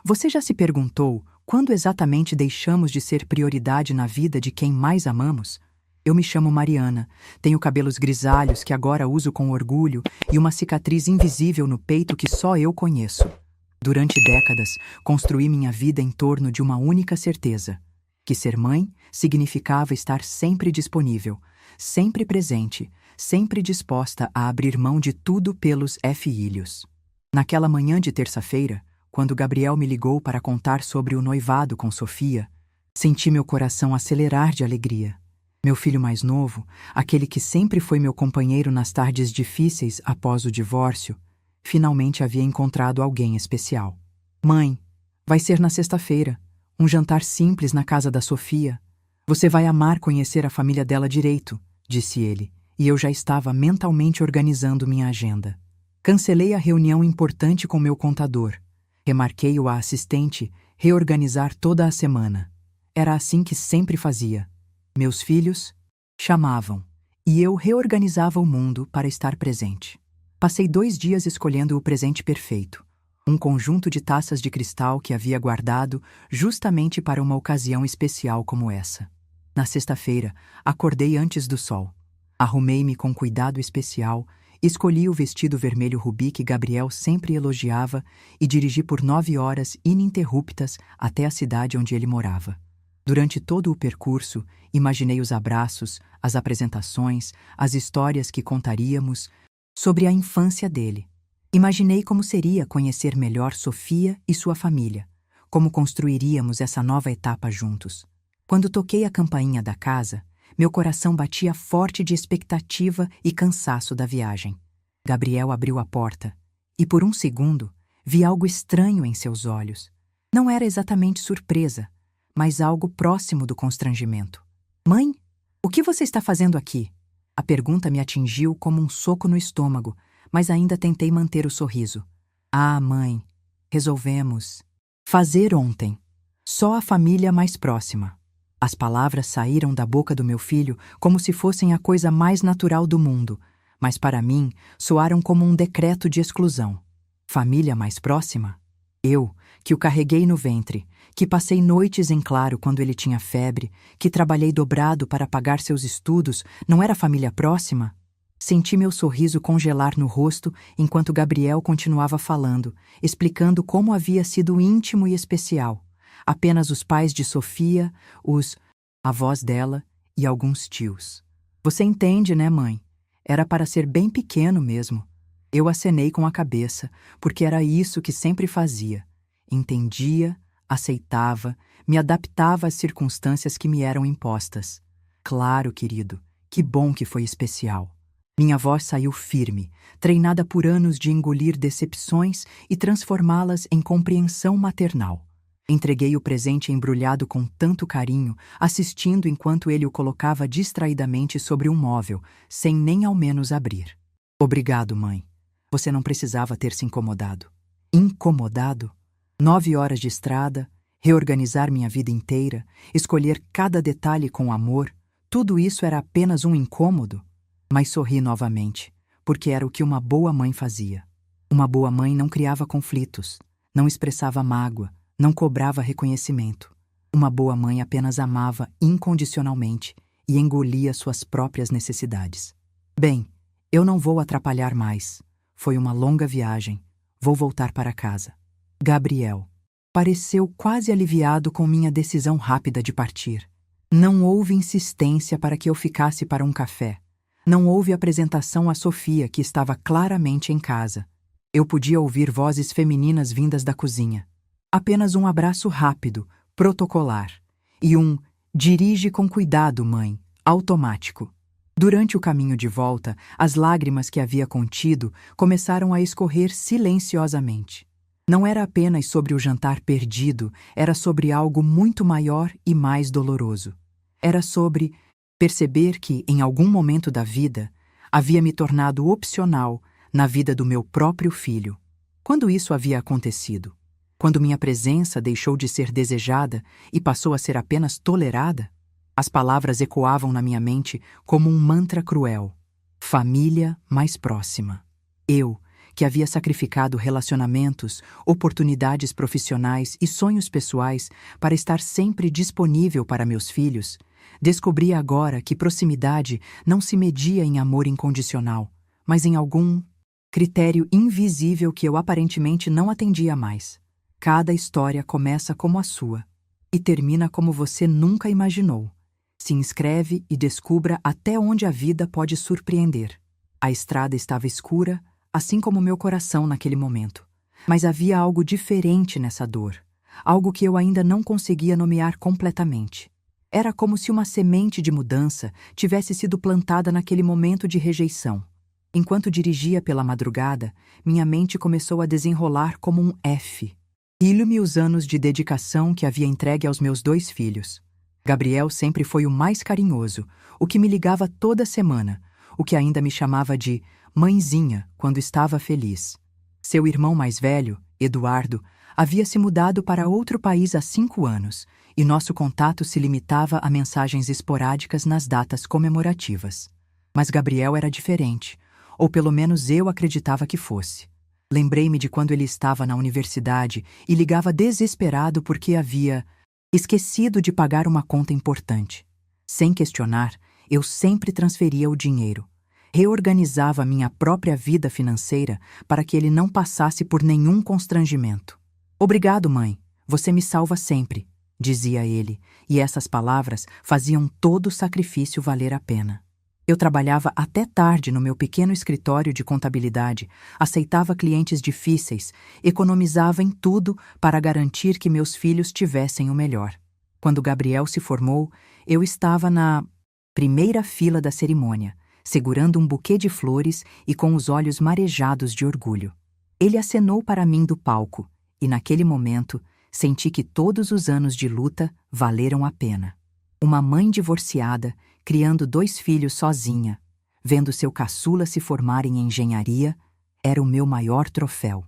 Você já se perguntou quando exatamente deixamos de ser prioridade na vida de quem mais amamos? Eu me chamo Mariana, tenho cabelos grisalhos que agora uso com orgulho e uma cicatriz invisível no peito que só eu conheço. Durante décadas, construí minha vida em torno de uma única certeza: que ser mãe significava estar sempre disponível, sempre presente, sempre disposta a abrir mão de tudo pelos filhos. Naquela manhã de terça-feira, quando Gabriel me ligou para contar sobre o noivado com Sofia, senti meu coração acelerar de alegria. Meu filho mais novo, aquele que sempre foi meu companheiro nas tardes difíceis após o divórcio, finalmente havia encontrado alguém especial. Mãe, vai ser na sexta-feira, um jantar simples na casa da Sofia. Você vai amar conhecer a família dela direito, disse ele, e eu já estava mentalmente organizando minha agenda. Cancelei a reunião importante com meu contador. Remarquei-o à assistente reorganizar toda a semana. Era assim que sempre fazia. Meus filhos chamavam, e eu reorganizava o mundo para estar presente. Passei 2 dias escolhendo o presente perfeito, um conjunto de taças de cristal que havia guardado justamente para uma ocasião especial como essa. Na sexta-feira, acordei antes do sol. Arrumei-me com cuidado especial, escolhi o vestido vermelho rubi que Gabriel sempre elogiava e dirigi por 9 horas ininterruptas até a cidade onde ele morava. Durante todo o percurso, imaginei os abraços, as apresentações, as histórias que contaríamos sobre a infância dele. Imaginei como seria conhecer melhor Sofia e sua família, como construiríamos essa nova etapa juntos. Quando toquei a campainha da casa, meu coração batia forte de expectativa e cansaço da viagem. Gabriel abriu a porta e, por um segundo, vi algo estranho em seus olhos. Não era exatamente surpresa, mas algo próximo do constrangimento. Mãe, o que você está fazendo aqui? A pergunta me atingiu como um soco no estômago, mas ainda tentei manter o sorriso. Ah, mãe, resolvemos fazer ontem. Só a família mais próxima. As palavras saíram da boca do meu filho como se fossem a coisa mais natural do mundo, mas para mim soaram como um decreto de exclusão. Família mais próxima? Eu, que o carreguei no ventre, que passei noites em claro quando ele tinha febre, que trabalhei dobrado para pagar seus estudos, não era família próxima? Senti meu sorriso congelar no rosto enquanto Gabriel continuava falando, explicando como havia sido íntimo e especial. Apenas os pais de Sofia, os avós dela e alguns tios. Você entende, né, mãe? Era para ser bem pequeno mesmo. Eu acenei com a cabeça, porque era isso que sempre fazia. Entendia, aceitava, me adaptava às circunstâncias que me eram impostas. Claro, querido, que bom que foi especial. Minha voz saiu firme, treinada por anos de engolir decepções e transformá-las em compreensão maternal. Entreguei o presente embrulhado com tanto carinho, assistindo enquanto ele o colocava distraidamente sobre um móvel, sem nem ao menos abrir. Obrigado, mãe. Você não precisava ter se incomodado. Incomodado? 9 horas de estrada, reorganizar minha vida inteira, escolher cada detalhe com amor, tudo isso era apenas um incômodo? Mas sorri novamente, porque era o que uma boa mãe fazia. Uma boa mãe não criava conflitos, não expressava mágoa, não cobrava reconhecimento. Uma boa mãe apenas amava incondicionalmente e engolia suas próprias necessidades. Bem, eu não vou atrapalhar mais. Foi uma longa viagem. Vou voltar para casa. Gabriel pareceu quase aliviado com minha decisão rápida de partir. Não houve insistência para que eu ficasse para um café. Não houve apresentação a Sofia, que estava claramente em casa. Eu podia ouvir vozes femininas vindas da cozinha. Apenas um abraço rápido, protocolar, e um "dirige com cuidado, mãe", automático. Durante o caminho de volta, as lágrimas que havia contido começaram a escorrer silenciosamente. Não era apenas sobre o jantar perdido, era sobre algo muito maior e mais doloroso. Era sobre perceber que, em algum momento da vida, havia me tornado opcional na vida do meu próprio filho. Quando isso havia acontecido? Quando minha presença deixou de ser desejada e passou a ser apenas tolerada? As palavras ecoavam na minha mente como um mantra cruel. Família mais próxima. Eu, que havia sacrificado relacionamentos, oportunidades profissionais e sonhos pessoais para estar sempre disponível para meus filhos, descobria agora que proximidade não se media em amor incondicional, mas em algum critério invisível que eu aparentemente não atendia mais. Cada história começa como a sua e termina como você nunca imaginou. Se inscreve e descubra até onde a vida pode surpreender. A estrada estava escura, assim como meu coração naquele momento. Mas havia algo diferente nessa dor, algo que eu ainda não conseguia nomear completamente. Era como se uma semente de mudança tivesse sido plantada naquele momento de rejeição. Enquanto dirigia pela madrugada, minha mente começou a desenrolar como um F. Ilho-me os anos de dedicação que havia entregue aos meus 2 filhos. Gabriel sempre foi o mais carinhoso, o que me ligava toda semana, o que ainda me chamava de mãezinha quando estava feliz. Seu irmão mais velho, Eduardo, havia se mudado para outro país há 5 anos, e nosso contato se limitava a mensagens esporádicas nas datas comemorativas. Mas Gabriel era diferente, ou pelo menos eu acreditava que fosse. Lembrei-me de quando ele estava na universidade e ligava desesperado porque havia esquecido de pagar uma conta importante. Sem questionar, eu sempre transferia o dinheiro. Reorganizava minha própria vida financeira para que ele não passasse por nenhum constrangimento. "Obrigado, mãe. Você me salva sempre", dizia ele, e essas palavras faziam todo o sacrifício valer a pena. Eu trabalhava até tarde no meu pequeno escritório de contabilidade, aceitava clientes difíceis, economizava em tudo para garantir que meus filhos tivessem o melhor. Quando Gabriel se formou, eu estava na primeira fila da cerimônia, segurando um buquê de flores e com os olhos marejados de orgulho. Ele acenou para mim do palco, e naquele momento senti que todos os anos de luta valeram a pena. Uma mãe divorciada, criando 2 filhos sozinha, vendo seu caçula se formar em engenharia, era o meu maior troféu.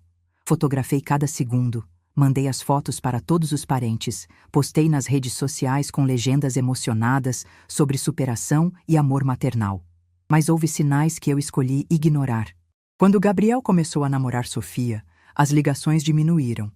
Fotografei cada segundo, mandei as fotos para todos os parentes, postei nas redes sociais com legendas emocionadas sobre superação e amor maternal. Mas houve sinais que eu escolhi ignorar. Quando Gabriel começou a namorar Sofia, as ligações diminuíram.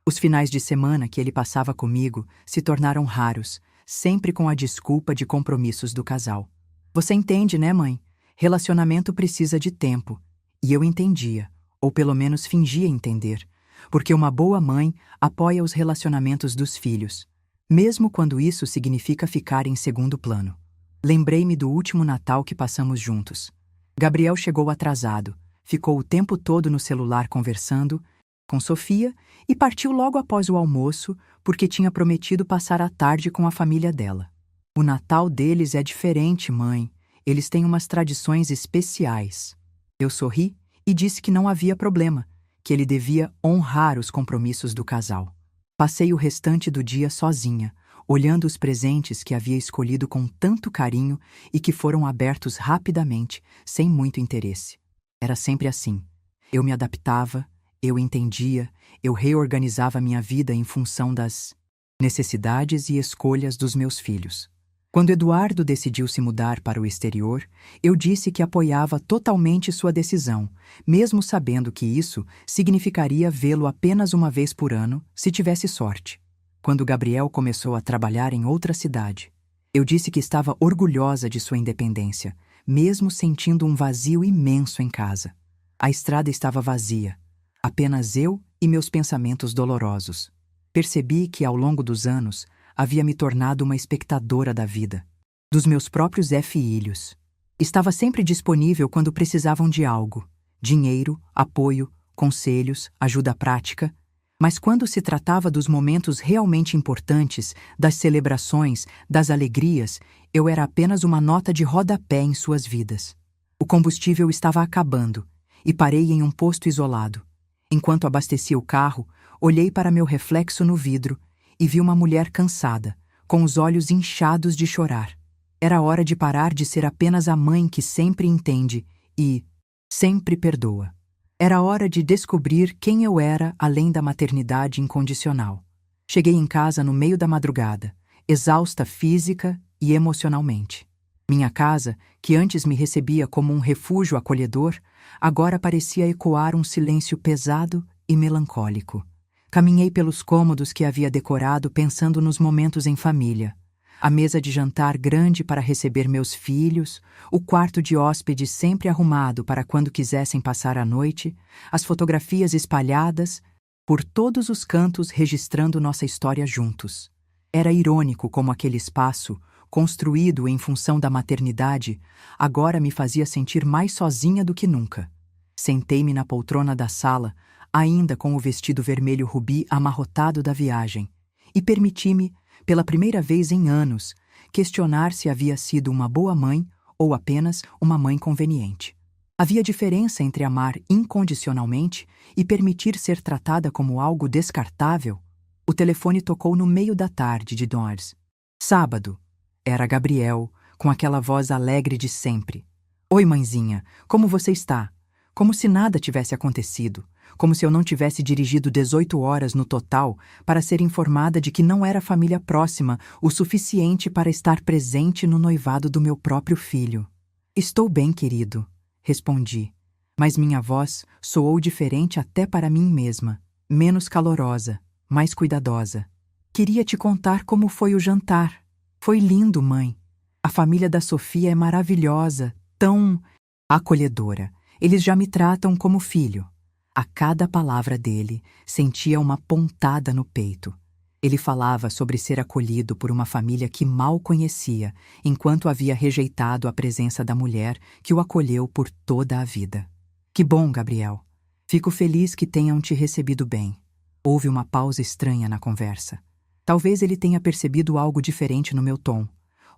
Os finais de semana que ele passava comigo se tornaram raros, sempre com a desculpa de compromissos do casal. "Você entende, né, mãe? Relacionamento precisa de tempo." E eu entendia, ou pelo menos fingia entender, porque uma boa mãe apoia os relacionamentos dos filhos, mesmo quando isso significa ficar em segundo plano. Lembrei-me do último Natal que passamos juntos. Gabriel chegou atrasado, ficou o tempo todo no celular conversando com Sofia e partiu logo após o almoço porque tinha prometido passar a tarde com a família dela. "O Natal deles é diferente, mãe. Eles têm umas tradições especiais." Eu sorri e disse que não havia problema, que ele devia honrar os compromissos do casal. Passei o restante do dia sozinha, olhando os presentes que havia escolhido com tanto carinho e que foram abertos rapidamente, sem muito interesse. Era sempre assim. Eu me adaptava, eu entendia, eu reorganizava minha vida em função das necessidades e escolhas dos meus filhos. Quando Eduardo decidiu se mudar para o exterior, eu disse que apoiava totalmente sua decisão, mesmo sabendo que isso significaria vê-lo apenas uma vez por ano, se tivesse sorte. Quando Gabriel começou a trabalhar em outra cidade, eu disse que estava orgulhosa de sua independência, mesmo sentindo um vazio imenso em casa. A estrada estava vazia, apenas eu e meus pensamentos dolorosos. Percebi que, ao longo dos anos, havia me tornado uma espectadora da vida, dos meus próprios filhos. Estava sempre disponível quando precisavam de algo: dinheiro, apoio, conselhos, ajuda prática. Mas quando se tratava dos momentos realmente importantes, das celebrações, das alegrias, eu era apenas uma nota de rodapé em suas vidas. O combustível estava acabando e parei em um posto isolado. Enquanto abastecia o carro, olhei para meu reflexo no vidro e vi uma mulher cansada, com os olhos inchados de chorar. Era hora de parar de ser apenas a mãe que sempre entende e sempre perdoa. Era hora de descobrir quem eu era além da maternidade incondicional. Cheguei em casa no meio da madrugada, exausta física e emocionalmente. Minha casa, que antes me recebia como um refúgio acolhedor, agora parecia ecoar um silêncio pesado e melancólico. Caminhei pelos cômodos que havia decorado pensando nos momentos em família. A mesa de jantar grande para receber meus filhos, o quarto de hóspedes sempre arrumado para quando quisessem passar a noite, as fotografias espalhadas por todos os cantos registrando nossa história juntos. Era irônico como aquele espaço, construído em função da maternidade, agora me fazia sentir mais sozinha do que nunca. Sentei-me na poltrona da sala, ainda com o vestido vermelho rubi amarrotado da viagem, e permiti-me, pela primeira vez em anos, questionar se havia sido uma boa mãe ou apenas uma mãe conveniente. Havia diferença entre amar incondicionalmente e permitir ser tratada como algo descartável. O telefone tocou no meio da tarde de Dors. Sábado. Era Gabriel, com aquela voz alegre de sempre. Oi, mãezinha, como você está? Como se nada tivesse acontecido, como se eu não tivesse dirigido 18 horas no total para ser informada de que não era família próxima o suficiente para estar presente no noivado do meu próprio filho. Estou bem, querido, respondi, mas minha voz soou diferente até para mim mesma, menos calorosa, mais cuidadosa. Queria te contar como foi o jantar. Foi lindo, mãe. A família da Sofia é maravilhosa, tão acolhedora. Eles já me tratam como filho. A cada palavra dele, sentia uma pontada no peito. Ele falava sobre ser acolhido por uma família que mal conhecia, enquanto havia rejeitado a presença da mulher que o acolheu por toda a vida. Que bom, Gabriel. Fico feliz que tenham te recebido bem. Houve uma pausa estranha na conversa. Talvez ele tenha percebido algo diferente no meu tom,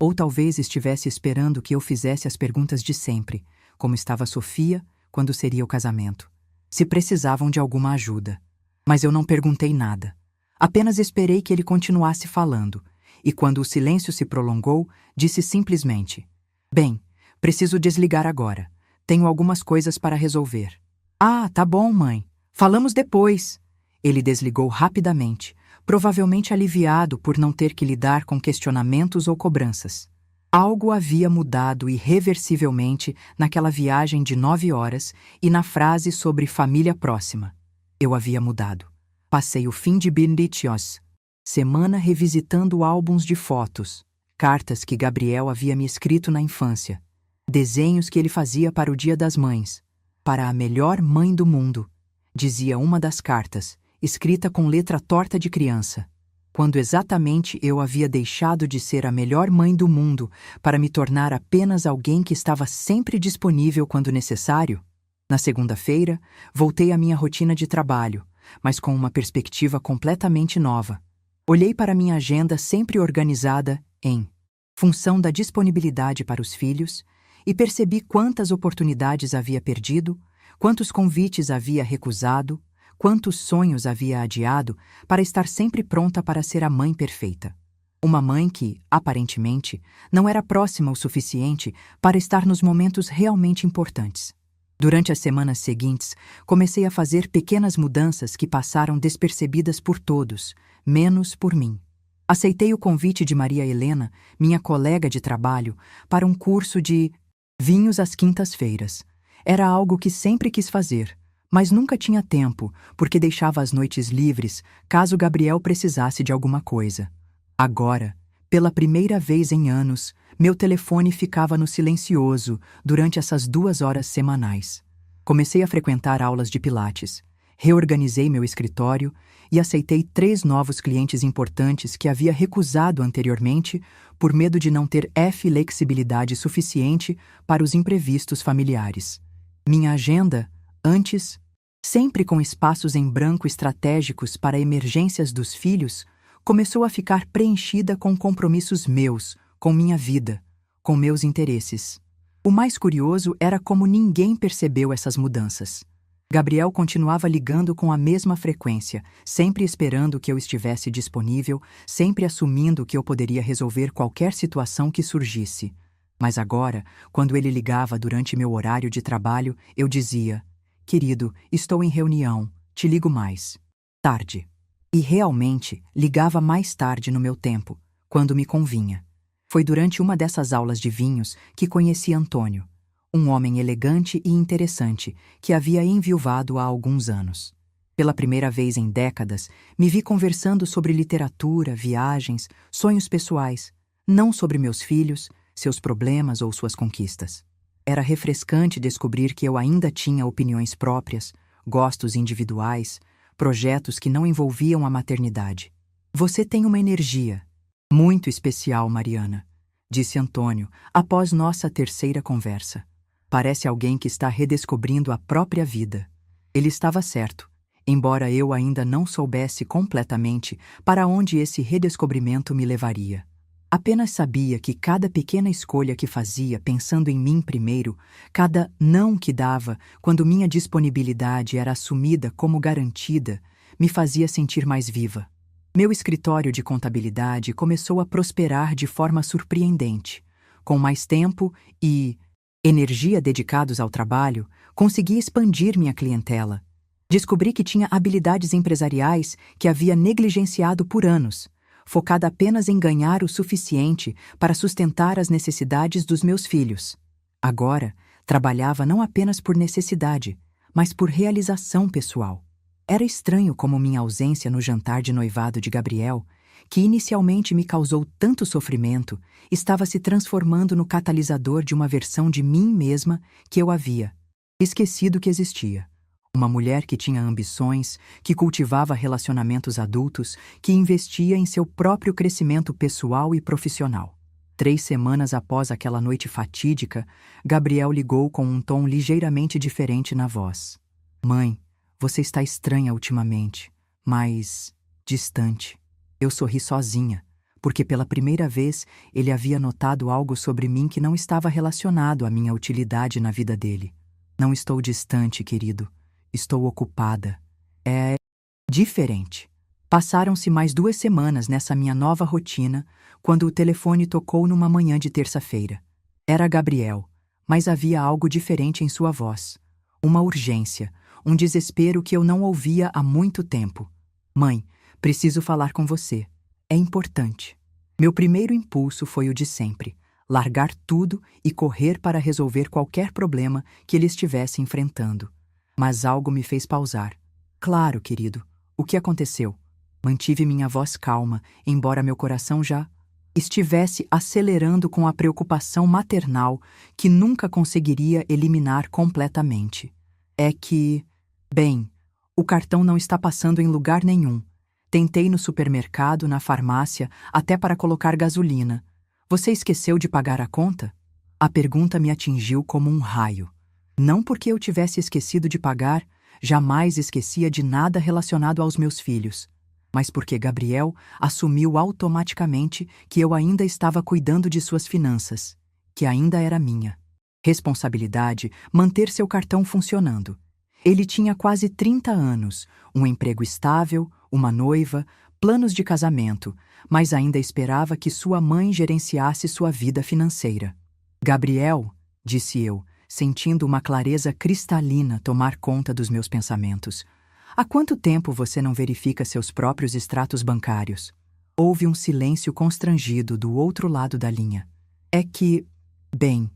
ou talvez estivesse esperando que eu fizesse as perguntas de sempre, como estava Sofia, quando seria o casamento. Se precisavam de alguma ajuda. Mas eu não perguntei nada. Apenas esperei que ele continuasse falando, e quando o silêncio se prolongou, disse simplesmente: Bem, preciso desligar agora. Tenho algumas coisas para resolver. Ah, tá bom, mãe. Falamos depois. Ele desligou rapidamente, provavelmente aliviado por não ter que lidar com questionamentos ou cobranças. Algo havia mudado irreversivelmente naquela viagem de 9 horas e na frase sobre família próxima. Eu havia mudado. Passei o fim de Benditios, semana revisitando álbuns de fotos, cartas que Gabriel havia me escrito na infância, desenhos que ele fazia para o Dia das Mães, para a melhor mãe do mundo, dizia uma das cartas, escrita com letra torta de criança. Quando exatamente eu havia deixado de ser a melhor mãe do mundo para me tornar apenas alguém que estava sempre disponível quando necessário? Na segunda-feira, voltei à minha rotina de trabalho, mas com uma perspectiva completamente nova. Olhei para minha agenda sempre organizada em função da disponibilidade para os filhos e percebi quantas oportunidades havia perdido, quantos convites havia recusado, quantos sonhos havia adiado para estar sempre pronta para ser a mãe perfeita. Uma mãe que, aparentemente, não era próxima o suficiente para estar nos momentos realmente importantes. Durante as semanas seguintes, comecei a fazer pequenas mudanças que passaram despercebidas por todos, menos por mim. Aceitei o convite de Maria Helena, minha colega de trabalho, para um curso de vinhos às quintas-feiras. Era algo que sempre quis fazer, mas nunca tinha tempo, porque deixava as noites livres caso Gabriel precisasse de alguma coisa. Agora, pela primeira vez em anos, meu telefone ficava no silencioso durante essas 2 horas semanais. Comecei a frequentar aulas de pilates, reorganizei meu escritório e aceitei 3 novos clientes importantes que havia recusado anteriormente por medo de não ter flexibilidade suficiente para os imprevistos familiares. Minha agenda, antes, sempre com espaços em branco estratégicos para emergências dos filhos, começou a ficar preenchida com compromissos meus, com minha vida, com meus interesses. O mais curioso era como ninguém percebeu essas mudanças. Gabriel continuava ligando com a mesma frequência, sempre esperando que eu estivesse disponível, sempre assumindo que eu poderia resolver qualquer situação que surgisse. Mas agora, quando ele ligava durante meu horário de trabalho, eu dizia: Querido, estou em reunião, te ligo mais tarde. E realmente ligava mais tarde no meu tempo, quando me convinha. Foi durante uma dessas aulas de vinhos que conheci Antônio, um homem elegante e interessante que havia enviuvado há alguns anos. Pela primeira vez em décadas, me vi conversando sobre literatura, viagens, sonhos pessoais, não sobre meus filhos, seus problemas ou suas conquistas. Era refrescante descobrir que eu ainda tinha opiniões próprias, gostos individuais, projetos que não envolviam a maternidade. Você tem uma energia muito especial, Mariana, disse Antônio, após nossa terceira conversa. Parece alguém que está redescobrindo a própria vida. Ele estava certo, embora eu ainda não soubesse completamente para onde esse redescobrimento me levaria. Apenas sabia que cada pequena escolha que fazia pensando em mim primeiro, cada não que dava quando minha disponibilidade era assumida como garantida, me fazia sentir mais viva. Meu escritório de contabilidade começou a prosperar de forma surpreendente. Com mais tempo e energia dedicados ao trabalho, consegui expandir minha clientela. Descobri que tinha habilidades empresariais que havia negligenciado por anos, focada apenas em ganhar o suficiente para sustentar as necessidades dos meus filhos. Agora, trabalhava não apenas por necessidade, mas por realização pessoal. Era estranho como minha ausência no jantar de noivado de Gabriel, que inicialmente me causou tanto sofrimento, estava se transformando no catalisador de uma versão de mim mesma que eu havia esquecido que existia. Uma mulher que tinha ambições, que cultivava relacionamentos adultos, que investia em seu próprio crescimento pessoal e profissional. 3 semanas após aquela noite fatídica, Gabriel ligou com um tom ligeiramente diferente na voz. Mãe, você está estranha ultimamente, mas distante. Eu sorri sozinha, porque pela primeira vez ele havia notado algo sobre mim que não estava relacionado à minha utilidade na vida dele. Não estou distante, querido. Estou ocupada. É diferente. Passaram-se mais 2 semanas nessa minha nova rotina, quando o telefone tocou numa manhã de terça-feira. Era Gabriel, mas havia algo diferente em sua voz. Uma urgência, um desespero que eu não ouvia há muito tempo. Mãe, preciso falar com você. É importante. Meu primeiro impulso foi o de sempre, largar tudo e correr para resolver qualquer problema que ele estivesse enfrentando. Mas algo me fez pausar. Claro, querido. O que aconteceu? Mantive minha voz calma, embora meu coração já estivesse acelerando com a preocupação maternal que nunca conseguiria eliminar completamente. É que, bem, o cartão não está passando em lugar nenhum. Tentei no supermercado, na farmácia, até para colocar gasolina. Você esqueceu de pagar a conta? A pergunta me atingiu como um raio. Não porque eu tivesse esquecido de pagar, jamais esquecia de nada relacionado aos meus filhos, mas porque Gabriel assumiu automaticamente que eu ainda estava cuidando de suas finanças, que ainda era minha responsabilidade manter seu cartão funcionando. Ele tinha quase 30 anos, um emprego estável, uma noiva, planos de casamento, mas ainda esperava que sua mãe gerenciasse sua vida financeira. Gabriel, disse eu, sentindo uma clareza cristalina tomar conta dos meus pensamentos. Há quanto tempo você não verifica seus próprios extratos bancários? Houve um silêncio constrangido do outro lado da linha. É que, bem,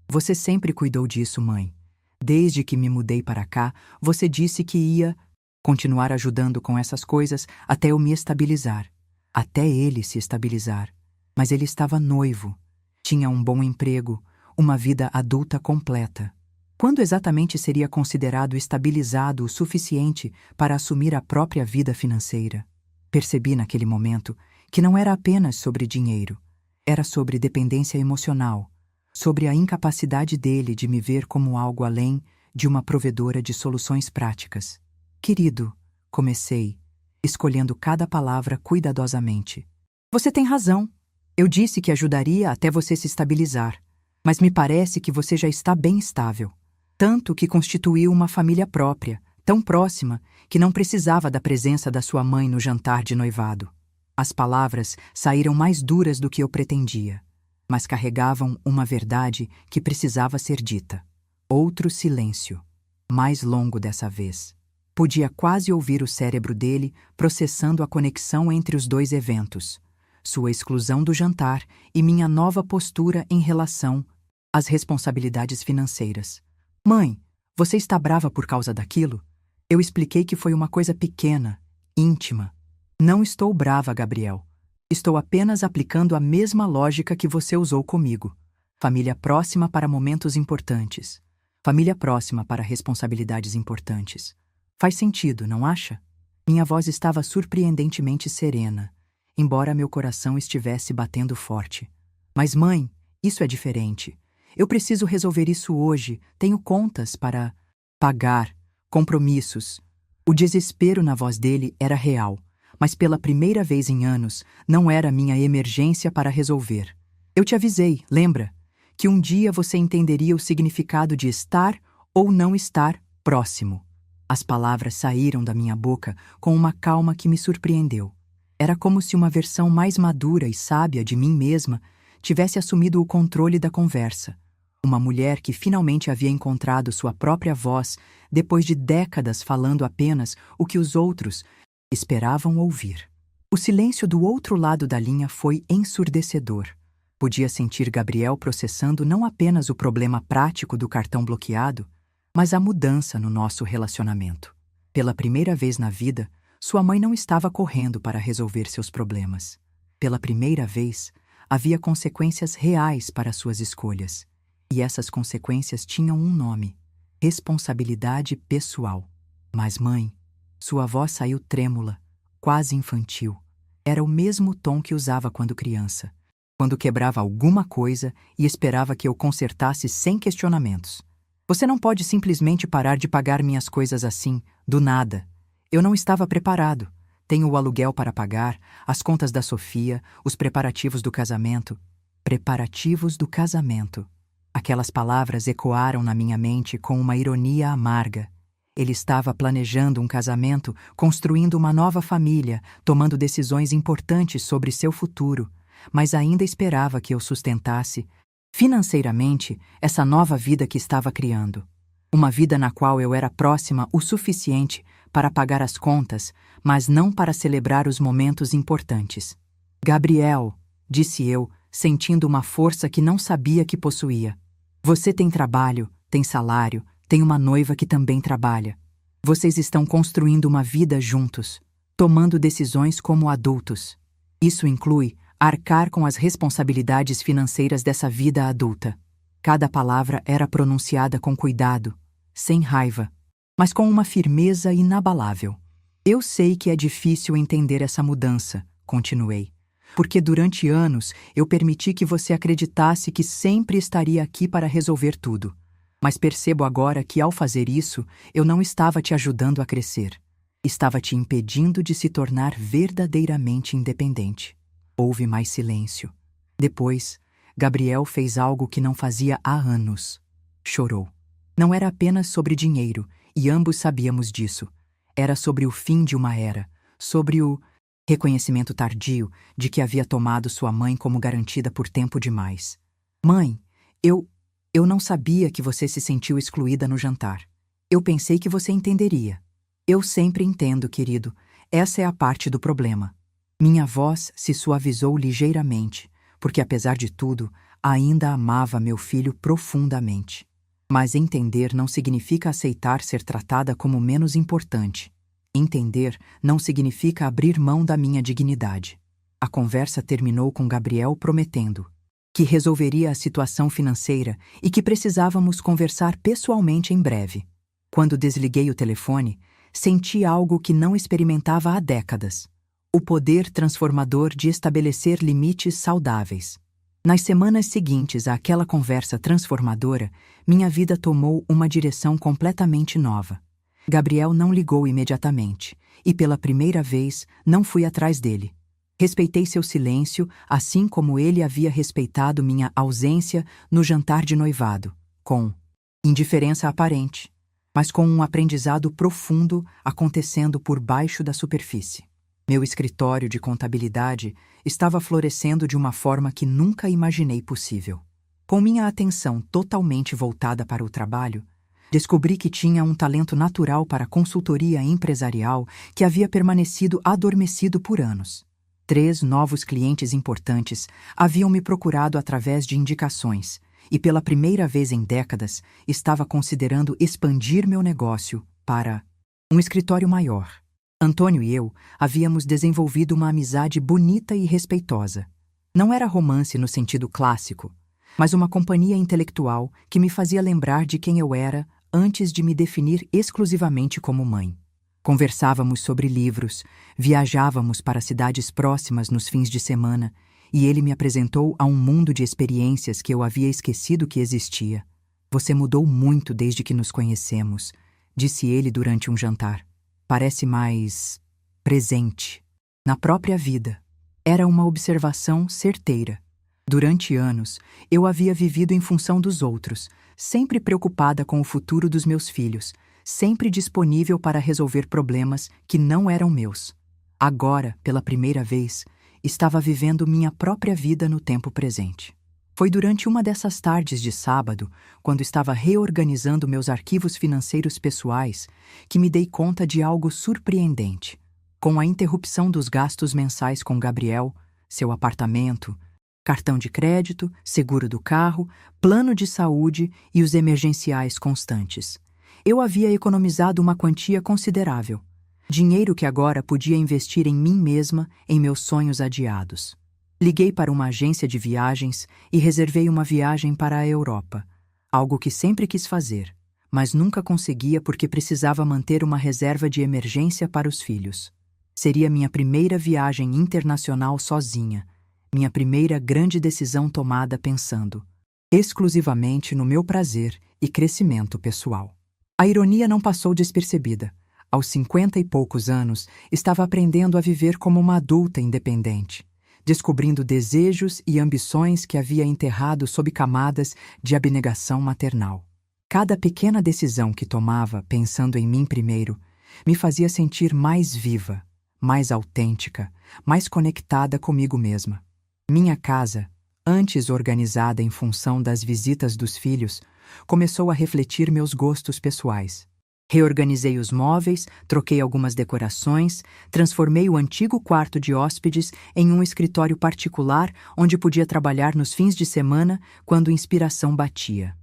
você sempre cuidou disso, mãe. Desde que me mudei para cá, você disse que ia continuar ajudando com essas coisas até eu me estabilizar. Até ele se estabilizar. Mas ele estava noivo. Tinha um bom emprego, uma vida adulta completa. Quando exatamente seria considerado estabilizado o suficiente para assumir a própria vida financeira? Percebi naquele momento que não era apenas sobre dinheiro. Era sobre dependência emocional, sobre a incapacidade dele de me ver como algo além de uma provedora de soluções práticas. Querido, comecei, escolhendo cada palavra cuidadosamente. Você tem razão. Eu disse que ajudaria até você se estabilizar. Mas me parece que você já está bem estável. Tanto que constituiu uma família própria, tão próxima, que não precisava da presença da sua mãe no jantar de noivado. As palavras saíram mais duras do que eu pretendia, mas carregavam uma verdade que precisava ser dita. Outro silêncio, mais longo dessa vez. Podia quase ouvir o cérebro dele processando a conexão entre os 2 eventos. sua exclusão do jantar e minha nova postura em relação às responsabilidades financeiras. Mãe, você está brava por causa daquilo? Eu expliquei que foi uma coisa pequena, íntima. Não estou brava, Gabriel. Estou apenas aplicando a mesma lógica que você usou comigo. Família próxima para momentos importantes. Família próxima para responsabilidades importantes. Faz sentido, não acha? Minha voz estava surpreendentemente serena, embora meu coração estivesse batendo forte. Mas, mãe, isso é diferente. Eu preciso resolver isso hoje. Tenho contas para pagar, compromissos. O desespero na voz dele era real, mas pela primeira vez em anos, não era minha emergência para resolver. Eu te avisei, lembra? Que um dia você entenderia o significado de estar ou não estar próximo. As palavras saíram da minha boca com uma calma que me surpreendeu. Era como se uma versão mais madura e sábia de mim mesma tivesse assumido o controle da conversa. Uma mulher que finalmente havia encontrado sua própria voz depois de décadas falando apenas o que os outros esperavam ouvir. O silêncio do outro lado da linha foi ensurdecedor. Podia sentir Gabriel processando não apenas o problema prático do cartão bloqueado, mas a mudança no nosso relacionamento. Pela primeira vez na vida, sua mãe não estava correndo para resolver seus problemas. Pela primeira vez, havia consequências reais para suas escolhas. E essas consequências tinham um nome: responsabilidade pessoal. Mas, mãe, sua voz saiu trêmula, quase infantil. Era o mesmo tom que usava quando criança, quando quebrava alguma coisa e esperava que eu consertasse sem questionamentos. Você não pode simplesmente parar de pagar minhas coisas assim, do nada. Eu não estava preparado. Tenho o aluguel para pagar, as contas da Sofia, os preparativos do casamento. Preparativos do casamento. Aquelas palavras ecoaram na minha mente com uma ironia amarga. Ele estava planejando um casamento, construindo uma nova família, tomando decisões importantes sobre seu futuro, mas ainda esperava que eu sustentasse, financeiramente, essa nova vida que estava criando. Uma vida na qual eu era próxima o suficiente para pagar as contas, mas não para celebrar os momentos importantes. Gabriel, disse eu, sentindo uma força que não sabia que possuía. Você tem trabalho, tem salário, tem uma noiva que também trabalha. Vocês estão construindo uma vida juntos, tomando decisões como adultos. Isso inclui arcar com as responsabilidades financeiras dessa vida adulta. Cada palavra era pronunciada com cuidado, sem raiva, mas com uma firmeza inabalável. Eu sei que é difícil entender essa mudança, continuei, porque durante anos eu permiti que você acreditasse que sempre estaria aqui para resolver tudo. Mas percebo agora que, ao fazer isso, eu não estava te ajudando a crescer. Estava te impedindo de se tornar verdadeiramente independente. Houve mais silêncio. Depois, Gabriel fez algo que não fazia há anos. Chorou. Não era apenas sobre dinheiro, e ambos sabíamos disso. Era sobre o fim de uma era, sobre o reconhecimento tardio de que havia tomado sua mãe como garantida por tempo demais. Mãe, eu não sabia que você se sentiu excluída no jantar. Eu pensei que você entenderia. Eu sempre entendo, querido. Essa é a parte do problema. Minha voz se suavizou ligeiramente, porque apesar de tudo, ainda amava meu filho profundamente. Mas entender não significa aceitar ser tratada como menos importante. Entender não significa abrir mão da minha dignidade. A conversa terminou com Gabriel prometendo que resolveria a situação financeira e que precisávamos conversar pessoalmente em breve. Quando desliguei o telefone, senti algo que não experimentava há décadas: o poder transformador de estabelecer limites saudáveis. Nas semanas seguintes àquela conversa transformadora, minha vida tomou uma direção completamente nova. Gabriel não ligou imediatamente, e pela primeira vez não fui atrás dele. Respeitei seu silêncio, assim como ele havia respeitado minha ausência no jantar de noivado, com indiferença aparente, mas com um aprendizado profundo acontecendo por baixo da superfície. Meu escritório de contabilidade estava florescendo de uma forma que nunca imaginei possível. Com minha atenção totalmente voltada para o trabalho, descobri que tinha um talento natural para consultoria empresarial que havia permanecido adormecido por anos. 3 novos clientes importantes haviam me procurado através de indicações, e pela primeira vez em décadas estava considerando expandir meu negócio para um escritório maior. Antônio e eu havíamos desenvolvido uma amizade bonita e respeitosa. Não era romance no sentido clássico, mas uma companhia intelectual que me fazia lembrar de quem eu era antes de me definir exclusivamente como mãe. Conversávamos sobre livros, viajávamos para cidades próximas nos fins de semana, e ele me apresentou a um mundo de experiências que eu havia esquecido que existia. Você mudou muito desde que nos conhecemos, disse ele durante um jantar. Parece mais presente na própria vida. Era uma observação certeira. Durante anos, eu havia vivido em função dos outros, sempre preocupada com o futuro dos meus filhos, sempre disponível para resolver problemas que não eram meus. Agora, pela primeira vez, estava vivendo minha própria vida no tempo presente. Foi durante uma dessas tardes de sábado, quando estava reorganizando meus arquivos financeiros pessoais, que me dei conta de algo surpreendente. Com a interrupção dos gastos mensais com Gabriel, seu apartamento, cartão de crédito, seguro do carro, plano de saúde e os emergenciais constantes, eu havia economizado uma quantia considerável. Dinheiro que agora podia investir em mim mesma, em meus sonhos adiados. Liguei para uma agência de viagens e reservei uma viagem para a Europa, algo que sempre quis fazer, mas nunca conseguia porque precisava manter uma reserva de emergência para os filhos. Seria minha primeira viagem internacional sozinha, minha primeira grande decisão tomada pensando exclusivamente no meu prazer e crescimento pessoal. A ironia não passou despercebida. Aos 50 e poucos anos, estava aprendendo a viver como uma adulta independente, descobrindo desejos e ambições que havia enterrado sob camadas de abnegação maternal. Cada pequena decisão que tomava, pensando em mim primeiro, me fazia sentir mais viva, mais autêntica, mais conectada comigo mesma. Minha casa, antes organizada em função das visitas dos filhos, começou a refletir meus gostos pessoais. Reorganizei os móveis, troquei algumas decorações, transformei o antigo quarto de hóspedes em um escritório particular onde podia trabalhar nos fins de semana quando inspiração batia.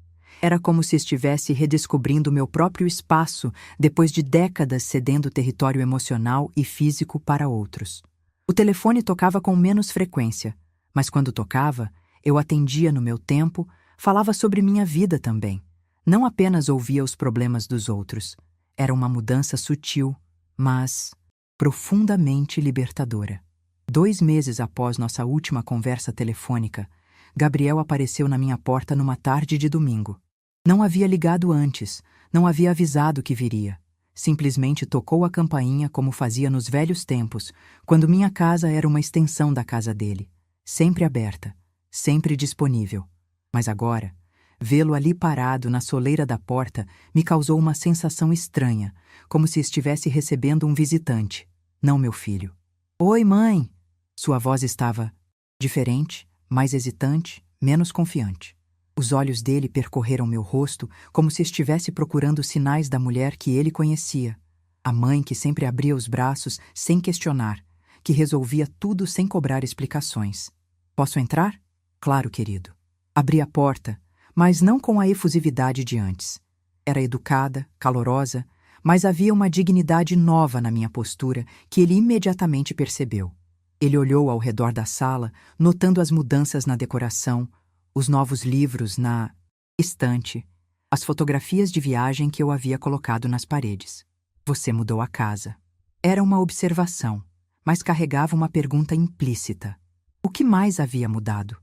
Era como se estivesse redescobrindo meu próprio espaço depois de décadas cedendo território emocional e físico para outros. O telefone tocava com menos frequência, mas quando tocava, eu atendia no meu tempo, falava sobre minha vida também. Não apenas ouvia os problemas dos outros. Era uma mudança sutil, mas profundamente libertadora. 2 meses após nossa última conversa telefônica, Gabriel apareceu na minha porta numa tarde de domingo. Não havia ligado antes, não havia avisado que viria. Simplesmente tocou a campainha como fazia nos velhos tempos, quando minha casa era uma extensão da casa dele, sempre aberta, sempre disponível. Mas agora, vê-lo ali parado na soleira da porta me causou uma sensação estranha, como se estivesse recebendo um visitante, não meu filho. Oi, mãe! Sua voz estava diferente, mais hesitante, menos confiante. Os olhos dele percorreram meu rosto como se estivesse procurando sinais da mulher que ele conhecia. A mãe que sempre abria os braços sem questionar, que resolvia tudo sem cobrar explicações. Posso entrar? Claro, querido. Abri a porta, mas não com a efusividade de antes. Era educada, calorosa, mas havia uma dignidade nova na minha postura que ele imediatamente percebeu. Ele olhou ao redor da sala, notando as mudanças na decoração, os novos livros na estante, as fotografias de viagem que eu havia colocado nas paredes. Você mudou a casa. Era uma observação, mas carregava uma pergunta implícita. O que mais havia mudado?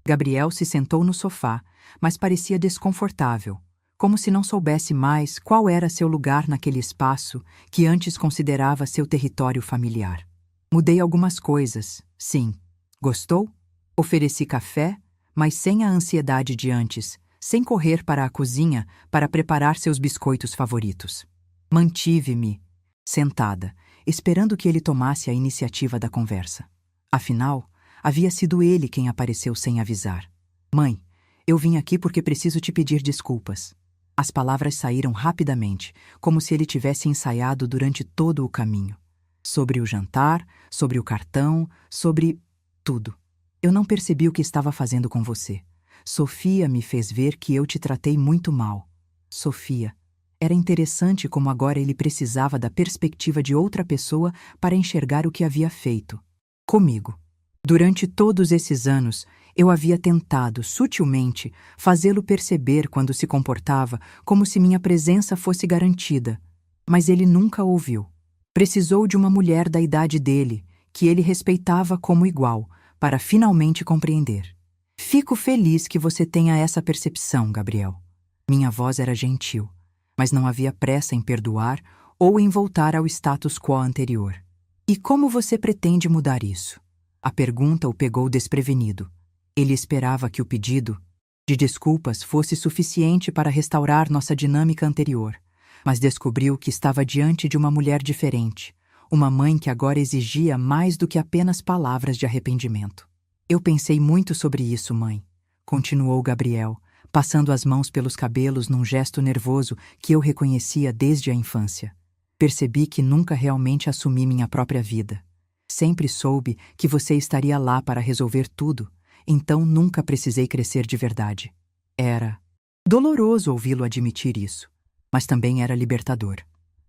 Gabriel se sentou no sofá, mas parecia desconfortável, como se não soubesse mais qual era seu lugar naquele espaço que antes considerava seu território familiar. Mudei algumas coisas, sim. Gostou? Ofereci café, mas sem a ansiedade de antes, sem correr para a cozinha para preparar seus biscoitos favoritos. Mantive-me sentada, esperando que ele tomasse a iniciativa da conversa. Afinal, havia sido ele quem apareceu sem avisar. Mãe, eu vim aqui porque preciso te pedir desculpas. As palavras saíram rapidamente, como se ele tivesse ensaiado durante todo o caminho. Sobre o jantar, sobre o cartão, sobre tudo. Eu não percebi o que estava fazendo com você. Sofia me fez ver que eu te tratei muito mal. Sofia. Era interessante como agora ele precisava da perspectiva de outra pessoa para enxergar o que havia feito. Comigo. Durante todos esses anos, eu havia tentado, sutilmente, fazê-lo perceber quando se comportava como se minha presença fosse garantida. Mas ele nunca ouviu. Precisou de uma mulher da idade dele, que ele respeitava como igual, para finalmente compreender. Fico feliz que você tenha essa percepção, Gabriel. Minha voz era gentil, mas não havia pressa em perdoar ou em voltar ao status quo anterior. E como você pretende mudar isso? A pergunta o pegou desprevenido. Ele esperava que o pedido de desculpas fosse suficiente para restaurar nossa dinâmica anterior, mas descobriu que estava diante de uma mulher diferente, uma mãe que agora exigia mais do que apenas palavras de arrependimento. Eu pensei muito sobre isso, mãe, continuou Gabriel, passando as mãos pelos cabelos num gesto nervoso que eu reconhecia desde a infância. Percebi que nunca realmente assumi minha própria vida. Sempre soube que você estaria lá para resolver tudo, então nunca precisei crescer de verdade. Era doloroso ouvi-lo admitir isso, mas também era libertador.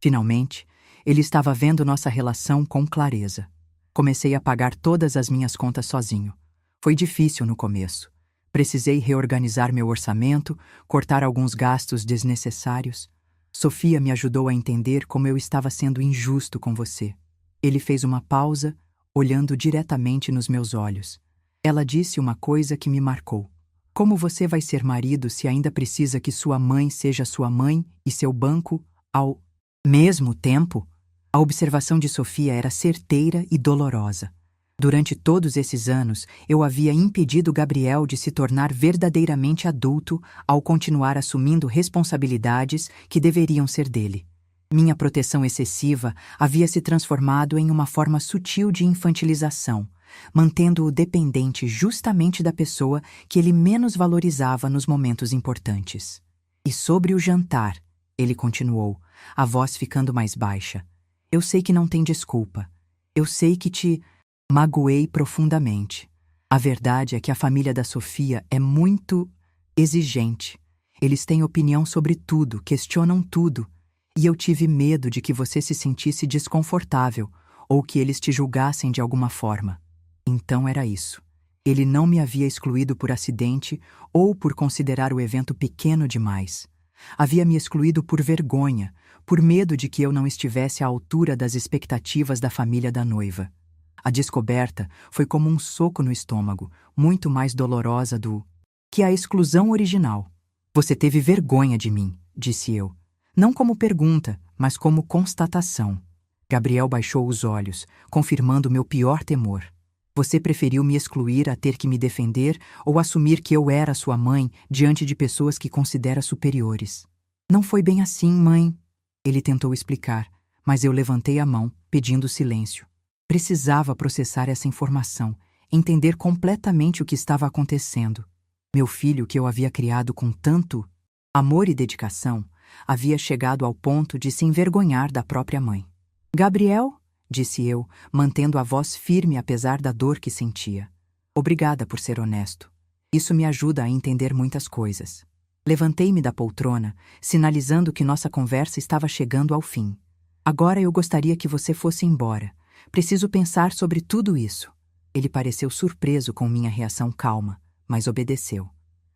Finalmente, ele estava vendo nossa relação com clareza. Comecei a pagar todas as minhas contas sozinho. Foi difícil no começo. Precisei reorganizar meu orçamento, cortar alguns gastos desnecessários. Sofia me ajudou a entender como eu estava sendo injusto com você. Ele fez uma pausa, olhando diretamente nos meus olhos. Ela disse uma coisa que me marcou. Como você vai ser marido se ainda precisa que sua mãe seja sua mãe e seu banco ao mesmo tempo? A observação de Sofia era certeira e dolorosa. Durante todos esses anos, eu havia impedido Gabriel de se tornar verdadeiramente adulto ao continuar assumindo responsabilidades que deveriam ser dele. Minha proteção excessiva havia se transformado em uma forma sutil de infantilização, mantendo-o dependente justamente da pessoa que ele menos valorizava nos momentos importantes. E sobre o jantar, ele continuou, a voz ficando mais baixa. Eu sei que não tem desculpa. Eu sei que te magoei profundamente. A verdade é que a família da Sofia é muito exigente. Eles têm opinião sobre tudo, questionam tudo. E eu tive medo de que você se sentisse desconfortável ou que eles te julgassem de alguma forma. Então era isso. Ele não me havia excluído por acidente ou por considerar o evento pequeno demais. Havia me excluído por vergonha, por medo de que eu não estivesse à altura das expectativas da família da noiva. A descoberta foi como um soco no estômago, muito mais dolorosa do que a exclusão original. Você teve vergonha de mim, disse eu. Não como pergunta, mas como constatação. Gabriel baixou os olhos, confirmando meu pior temor. Você preferiu me excluir a ter que me defender ou assumir que eu era sua mãe diante de pessoas que considera superiores. Não foi bem assim, mãe. Ele tentou explicar, mas eu levantei a mão, pedindo silêncio. Precisava processar essa informação, entender completamente o que estava acontecendo. Meu filho, que eu havia criado com tanto amor e dedicação, havia chegado ao ponto de se envergonhar da própria mãe. Gabriel, disse eu, mantendo a voz firme apesar da dor que sentia. Obrigada por ser honesto. Isso me ajuda a entender muitas coisas. Levantei-me da poltrona, sinalizando que nossa conversa estava chegando ao fim. Agora eu gostaria que você fosse embora. Preciso pensar sobre tudo isso. Ele pareceu surpreso com minha reação calma, mas obedeceu.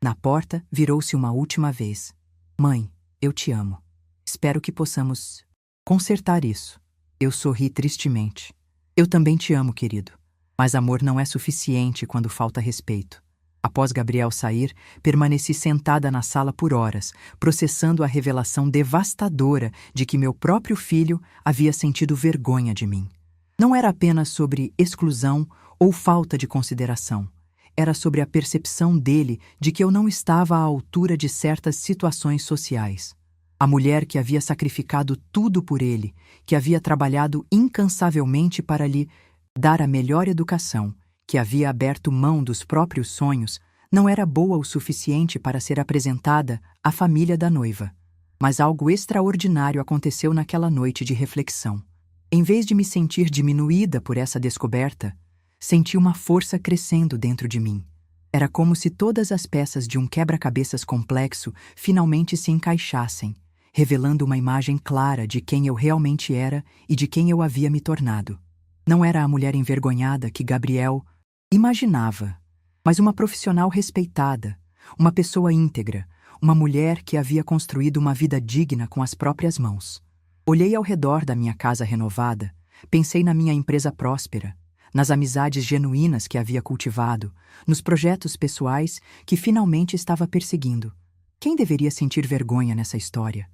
Na porta, virou-se uma última vez. Mãe, eu te amo. Espero que possamos consertar isso. Eu sorri tristemente. Eu também te amo, querido. Mas amor não é suficiente quando falta respeito. Após Gabriel sair, permaneci sentada na sala por horas, processando a revelação devastadora de que meu próprio filho havia sentido vergonha de mim. Não era apenas sobre exclusão ou falta de consideração. Era sobre a percepção dele de que eu não estava à altura de certas situações sociais. A mulher que havia sacrificado tudo por ele, que havia trabalhado incansavelmente para lhe dar a melhor educação, que havia aberto mão dos próprios sonhos, não era boa o suficiente para ser apresentada à família da noiva. Mas algo extraordinário aconteceu naquela noite de reflexão. Em vez de me sentir diminuída por essa descoberta, senti uma força crescendo dentro de mim. Era como se todas as peças de um quebra-cabeças complexo finalmente se encaixassem, revelando uma imagem clara de quem eu realmente era e de quem eu havia me tornado. Não era a mulher envergonhada que Gabriel imaginava, mas uma profissional respeitada, uma pessoa íntegra, uma mulher que havia construído uma vida digna com as próprias mãos. Olhei ao redor da minha casa renovada, pensei na minha empresa próspera, nas amizades genuínas que havia cultivado, nos projetos pessoais que finalmente estava perseguindo. Quem deveria sentir vergonha nessa história?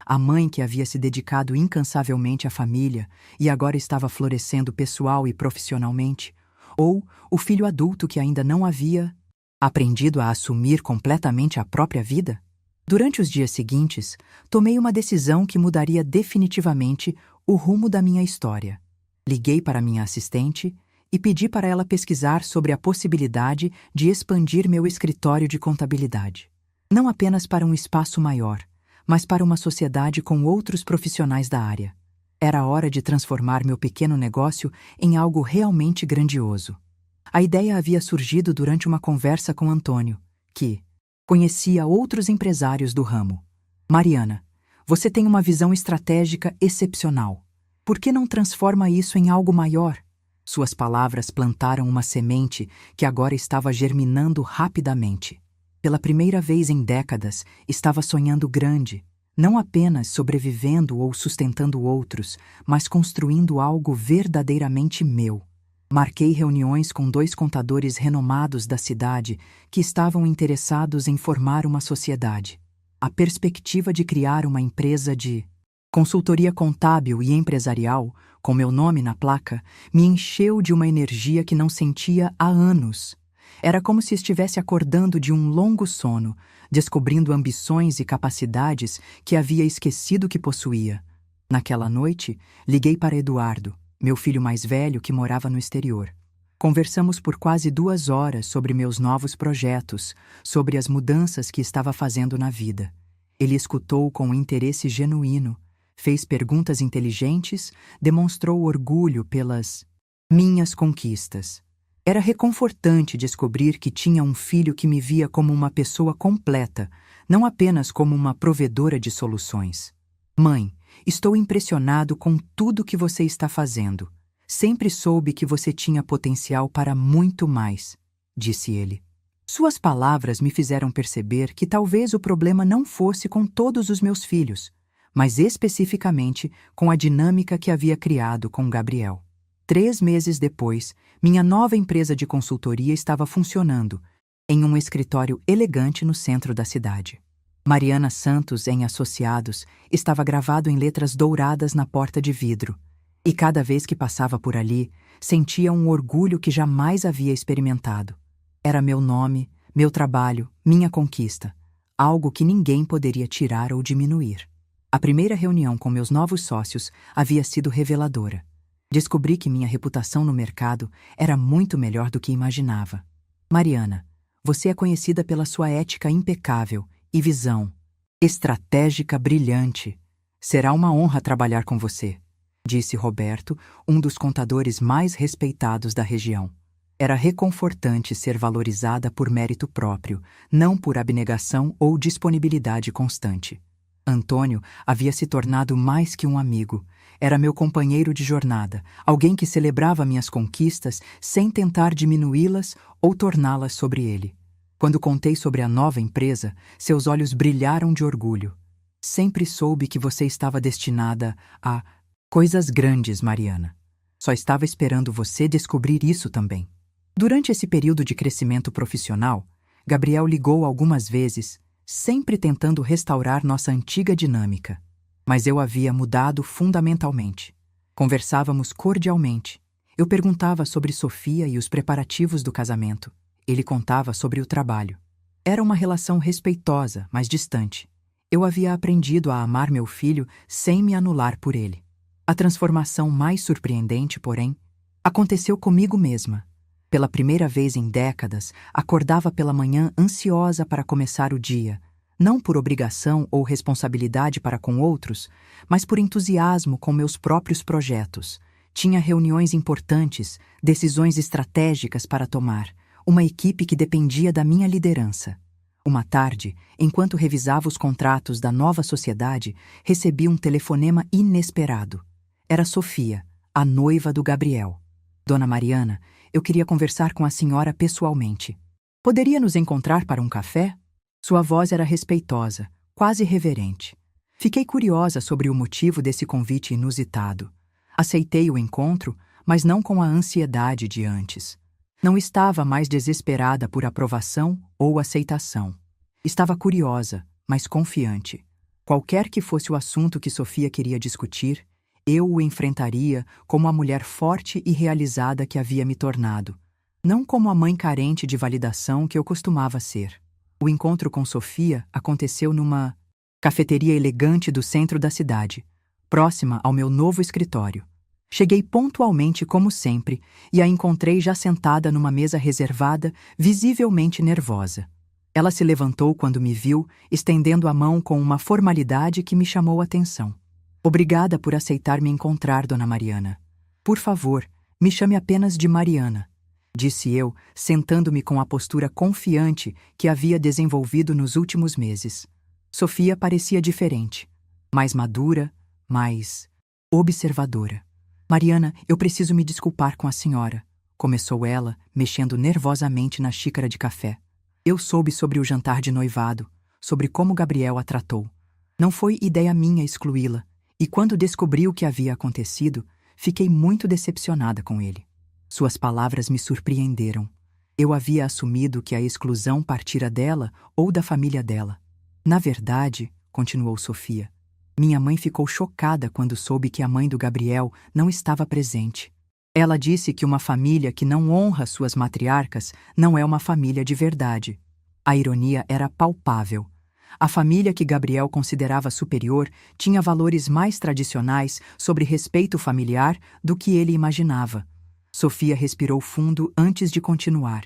A mãe que havia se dedicado incansavelmente à família e agora estava florescendo pessoal e profissionalmente? Ou o filho adulto que ainda não havia aprendido a assumir completamente a própria vida? Durante os dias seguintes, tomei uma decisão que mudaria definitivamente o rumo da minha história. Liguei para minha assistente e pedi para ela pesquisar sobre a possibilidade de expandir meu escritório de contabilidade. Não apenas para um espaço maior, mas para uma sociedade com outros profissionais da área. Era hora de transformar meu pequeno negócio em algo realmente grandioso. A ideia havia surgido durante uma conversa com Antônio, que conhecia outros empresários do ramo. Mariana, você tem uma visão estratégica excepcional. Por que não transforma isso em algo maior? Suas palavras plantaram uma semente que agora estava germinando rapidamente. Pela primeira vez em décadas, estava sonhando grande, não apenas sobrevivendo ou sustentando outros, mas construindo algo verdadeiramente meu. Marquei reuniões com 2 contadores renomados da cidade que estavam interessados em formar uma sociedade. A perspectiva de criar uma empresa de consultoria contábil e empresarial, com meu nome na placa, me encheu de uma energia que não sentia há anos. Era como se estivesse acordando de um longo sono, descobrindo ambições e capacidades que havia esquecido que possuía. Naquela noite, liguei para Eduardo, meu filho mais velho que morava no exterior. Conversamos por quase 2 horas sobre meus novos projetos, sobre as mudanças que estava fazendo na vida. Ele escutou com interesse genuíno, fez perguntas inteligentes, demonstrou orgulho pelas minhas conquistas. Era reconfortante descobrir que tinha um filho que me via como uma pessoa completa, não apenas como uma provedora de soluções. Mãe, estou impressionado com tudo que você está fazendo. Sempre soube que você tinha potencial para muito mais, disse ele. Suas palavras me fizeram perceber que talvez o problema não fosse com todos os meus filhos, mas especificamente com a dinâmica que havia criado com Gabriel. 3 meses depois, minha nova empresa de consultoria estava funcionando, em um escritório elegante no centro da cidade. Mariana Santos em Associados estava gravado em letras douradas na porta de vidro, e cada vez que passava por ali, sentia um orgulho que jamais havia experimentado. Era meu nome, meu trabalho, minha conquista, algo que ninguém poderia tirar ou diminuir. A primeira reunião com meus novos sócios havia sido reveladora. Descobri que minha reputação no mercado era muito melhor do que imaginava. Mariana, você é conhecida pela sua ética impecável e visão estratégica brilhante. Será uma honra trabalhar com você, disse Roberto, um dos contadores mais respeitados da região. Era reconfortante ser valorizada por mérito próprio, não por abnegação ou disponibilidade constante. Antônio havia se tornado mais que um amigo. Era meu companheiro de jornada, alguém que celebrava minhas conquistas sem tentar diminuí-las ou torná-las sobre ele. Quando contei sobre a nova empresa, seus olhos brilharam de orgulho. Sempre soube que você estava destinada a coisas grandes, Mariana. Só estava esperando você descobrir isso também. Durante esse período de crescimento profissional, Gabriel ligou algumas vezes, sempre tentando restaurar nossa antiga dinâmica. Mas eu havia mudado fundamentalmente. Conversávamos cordialmente. Eu perguntava sobre Sofia e os preparativos do casamento. Ele contava sobre o trabalho. Era uma relação respeitosa, mas distante. Eu havia aprendido a amar meu filho sem me anular por ele. A transformação mais surpreendente, porém, aconteceu comigo mesma. Pela primeira vez em décadas, acordava pela manhã ansiosa para começar o dia, não por obrigação ou responsabilidade para com outros, mas por entusiasmo com meus próprios projetos. Tinha reuniões importantes, decisões estratégicas para tomar, uma equipe que dependia da minha liderança. Uma tarde, enquanto revisava os contratos da nova sociedade, recebi um telefonema inesperado. Era Sofia, a noiva do Gabriel. Dona Mariana, eu queria conversar com a senhora pessoalmente. Poderia nos encontrar para um café? Sua voz era respeitosa, quase reverente. Fiquei curiosa sobre o motivo desse convite inusitado. Aceitei o encontro, mas não com a ansiedade de antes. Não estava mais desesperada por aprovação ou aceitação. Estava curiosa, mas confiante. Qualquer que fosse o assunto que Sofia queria discutir, eu o enfrentaria como a mulher forte e realizada que havia me tornado, não como a mãe carente de validação que eu costumava ser. O encontro com Sofia aconteceu numa cafeteria elegante do centro da cidade, próxima ao meu novo escritório. Cheguei pontualmente como sempre e a encontrei já sentada numa mesa reservada, visivelmente nervosa. Ela se levantou quando me viu, estendendo a mão com uma formalidade que me chamou a atenção. Obrigada por aceitar me encontrar, Dona Mariana. Por favor, me chame apenas de Mariana, disse eu, sentando-me com a postura confiante que havia desenvolvido nos últimos meses. Sofia parecia diferente, mais madura, mais observadora. Mariana, eu preciso me desculpar com a senhora, começou ela, mexendo nervosamente na xícara de café. Eu soube sobre o jantar de noivado, sobre como Gabriel a tratou. Não foi ideia minha excluí-la, e quando descobri o que havia acontecido, fiquei muito decepcionada com ele. Suas palavras me surpreenderam. Eu havia assumido que a exclusão partira dela ou da família dela. Na verdade, continuou Sofia, minha mãe ficou chocada quando soube que a mãe do Gabriel não estava presente. Ela disse que uma família que não honra suas matriarcas não é uma família de verdade. A ironia era palpável. A família que Gabriel considerava superior tinha valores mais tradicionais sobre respeito familiar do que ele imaginava. Sofia respirou fundo antes de continuar.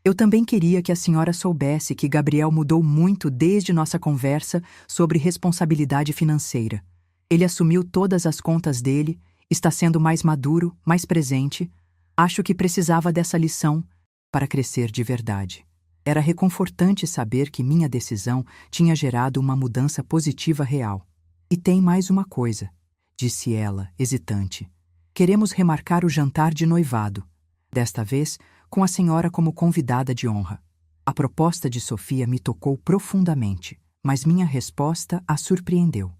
Eu também queria que a senhora soubesse que Gabriel mudou muito desde nossa conversa sobre responsabilidade financeira. Ele assumiu todas as contas dele, está sendo mais maduro, mais presente. Acho que precisava dessa lição para crescer de verdade. Era reconfortante saber que minha decisão tinha gerado uma mudança positiva real. E tem mais uma coisa, disse ela, hesitante. Queremos remarcar o jantar de noivado. Desta vez, com a senhora como convidada de honra. A proposta de Sofia me tocou profundamente, mas minha resposta a surpreendeu.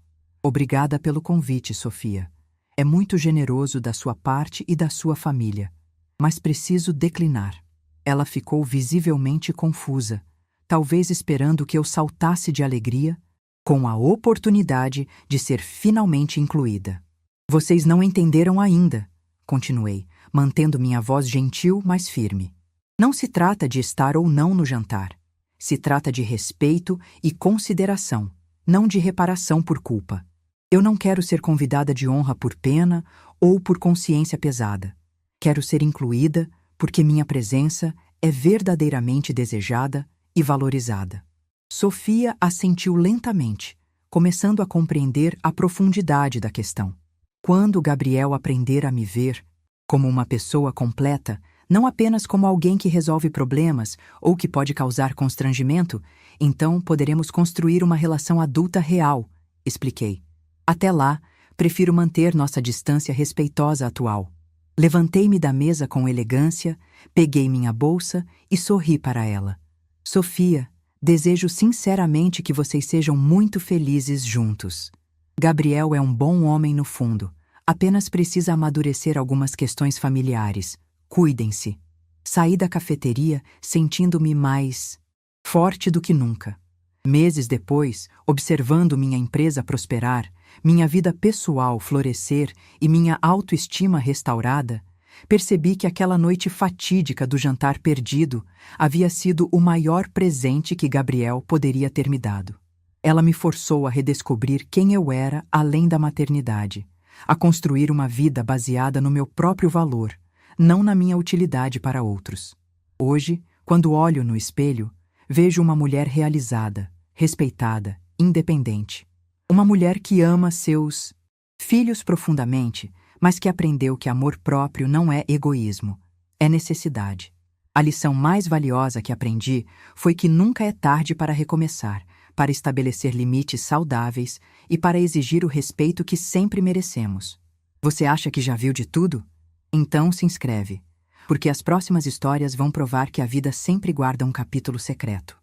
Obrigada pelo convite, Sofia. É muito generoso da sua parte e da sua família, mas preciso declinar. Ela ficou visivelmente confusa, talvez esperando que eu saltasse de alegria, com a oportunidade de ser finalmente incluída. Vocês não entenderam ainda, continuei, mantendo minha voz gentil, mas firme. Não se trata de estar ou não no jantar. Se trata de respeito e consideração, não de reparação por culpa. Eu não quero ser convidada de honra por pena ou por consciência pesada. Quero ser incluída porque minha presença é verdadeiramente desejada e valorizada. Sofia assentiu lentamente, começando a compreender a profundidade da questão. Quando Gabriel aprender a me ver como uma pessoa completa, não apenas como alguém que resolve problemas ou que pode causar constrangimento, então poderemos construir uma relação adulta real, expliquei. Até lá, prefiro manter nossa distância respeitosa atual. Levantei-me da mesa com elegância, peguei minha bolsa e sorri para ela. Sofia, desejo sinceramente que vocês sejam muito felizes juntos. Gabriel é um bom homem no fundo. Apenas precisa amadurecer algumas questões familiares. Cuidem-se. Saí da cafeteria sentindo-me mais forte do que nunca. Meses depois, observando minha empresa prosperar, minha vida pessoal florescer e minha autoestima restaurada, percebi que aquela noite fatídica do jantar perdido havia sido o maior presente que Gabriel poderia ter me dado. Ela me forçou a redescobrir quem eu era além da maternidade, a construir uma vida baseada no meu próprio valor, não na minha utilidade para outros. Hoje, quando olho no espelho, vejo uma mulher realizada, respeitada, independente. Uma mulher que ama seus filhos profundamente, mas que aprendeu que amor próprio não é egoísmo, é necessidade. A lição mais valiosa que aprendi foi que nunca é tarde para recomeçar, para estabelecer limites saudáveis e para exigir o respeito que sempre merecemos. Você acha que já viu de tudo? Então se inscreve, porque as próximas histórias vão provar que a vida sempre guarda um capítulo secreto.